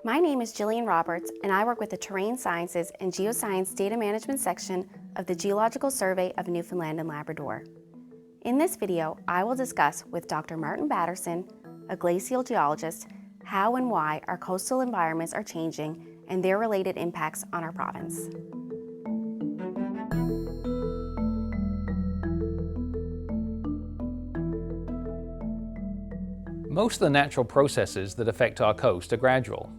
My name is Jillian Roberts, and I work with the Terrain Sciences and Geoscience Data Management section of the Geological Survey of Newfoundland and Labrador. In this video, I will discuss with Dr. Martin Batterson, a glacial geologist, how and why our coastal environments are changing and their related impacts on our province. Most of the natural processes that affect our coast are gradual.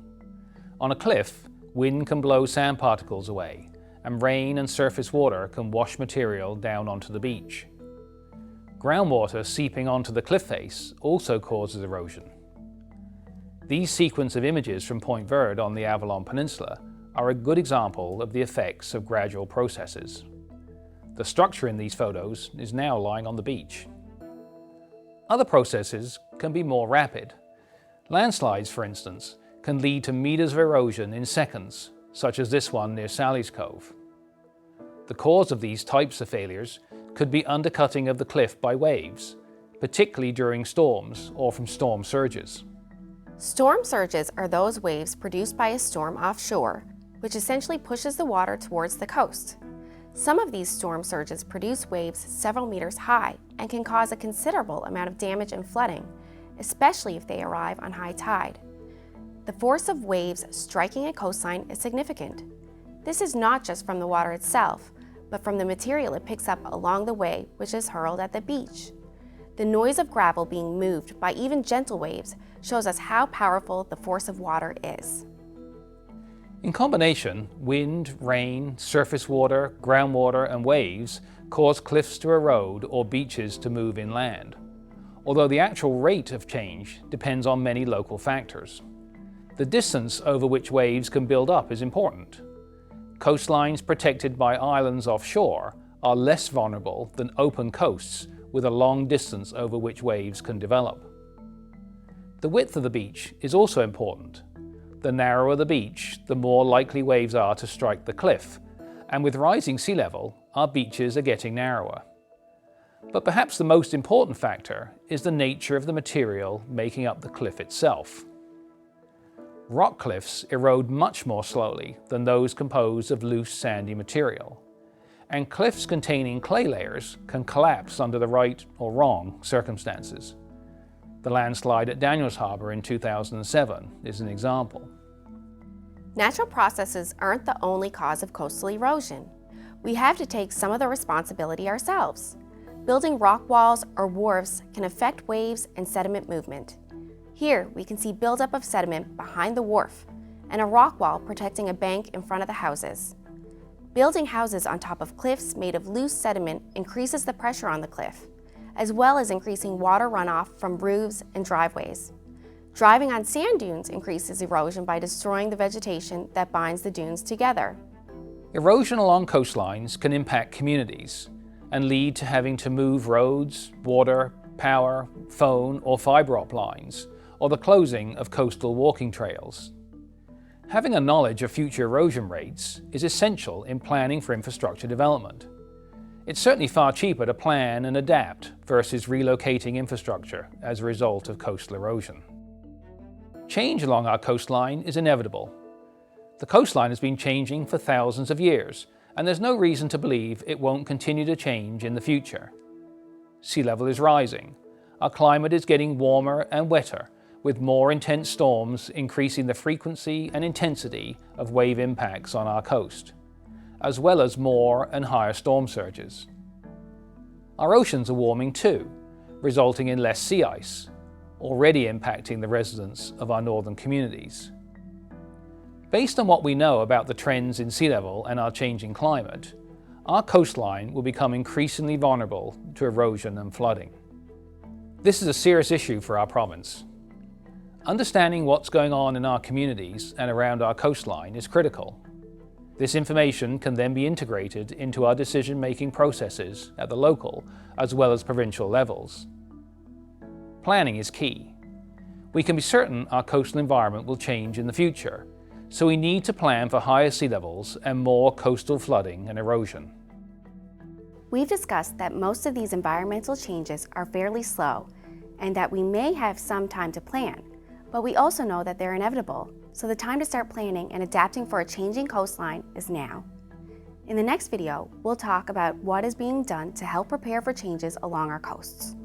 On a cliff, wind can blow sand particles away, and rain and surface water can wash material down onto the beach. Groundwater seeping onto the cliff face also causes erosion. These sequence of images from Point Verde on the Avalon Peninsula are a good example of the effects of gradual processes. The structure in these photos is now lying on the beach. Other processes can be more rapid. Landslides, for instance, can lead to meters of erosion in seconds, such as this one near Sally's Cove. The cause of these types of failures could be undercutting of the cliff by waves, particularly during storms or from storm surges. Storm surges are those waves produced by a storm offshore, which essentially pushes the water towards the coast. Some of these storm surges produce waves several meters high and can cause a considerable amount of damage and flooding, especially if they arrive on high tide. The force of waves striking a coastline is significant. This is not just from the water itself, but from the material it picks up along the way, which is hurled at the beach. The noise of gravel being moved by even gentle waves shows us how powerful the force of water is. In combination, wind, rain, surface water, groundwater, and waves cause cliffs to erode or beaches to move inland, although the actual rate of change depends on many local factors. The distance over which waves can build up is important. Coastlines protected by islands offshore are less vulnerable than open coasts with a long distance over which waves can develop. The width of the beach is also important. The narrower the beach, the more likely waves are to strike the cliff, and with rising sea level, our beaches are getting narrower. But perhaps the most important factor is the nature of the material making up the cliff itself. Rock cliffs erode much more slowly than those composed of loose sandy material, and cliffs containing clay layers can collapse under the right or wrong circumstances. The landslide at Daniels Harbour in 2007 is an example. Natural processes aren't the only cause of coastal erosion. We have to take some of the responsibility ourselves. Building rock walls or wharves can affect waves and sediment movement. Here, we can see buildup of sediment behind the wharf and a rock wall protecting a bank in front of the houses. Building houses on top of cliffs made of loose sediment increases the pressure on the cliff, as well as increasing water runoff from roofs and driveways. Driving on sand dunes increases erosion by destroying the vegetation that binds the dunes together. Erosion along coastlines can impact communities and lead to having to move roads, water, power, phone, or fiber optic lines, or the closing of coastal walking trails. Having a knowledge of future erosion rates is essential in planning for infrastructure development. It's certainly far cheaper to plan and adapt versus relocating infrastructure as a result of coastal erosion. Change along our coastline is inevitable. The coastline has been changing for thousands of years, and there's no reason to believe it won't continue to change in the future. Sea level is rising. Our climate is getting warmer and wetter, with more intense storms increasing the frequency and intensity of wave impacts on our coast, as well as more and higher storm surges. Our oceans are warming too, resulting in less sea ice, already impacting the residents of our northern communities. Based on what we know about the trends in sea level and our changing climate, our coastline will become increasingly vulnerable to erosion and flooding. This is a serious issue for our province. Understanding what's going on in our communities and around our coastline is critical. This information can then be integrated into our decision-making processes at the local as well as provincial levels. Planning is key. We can be certain our coastal environment will change in the future, so we need to plan for higher sea levels and more coastal flooding and erosion. We've discussed that most of these environmental changes are fairly slow and that we may have some time to plan, but we also know that they're inevitable. So the time to start planning and adapting for a changing coastline is now. In the next video, we'll talk about what is being done to help prepare for changes along our coasts.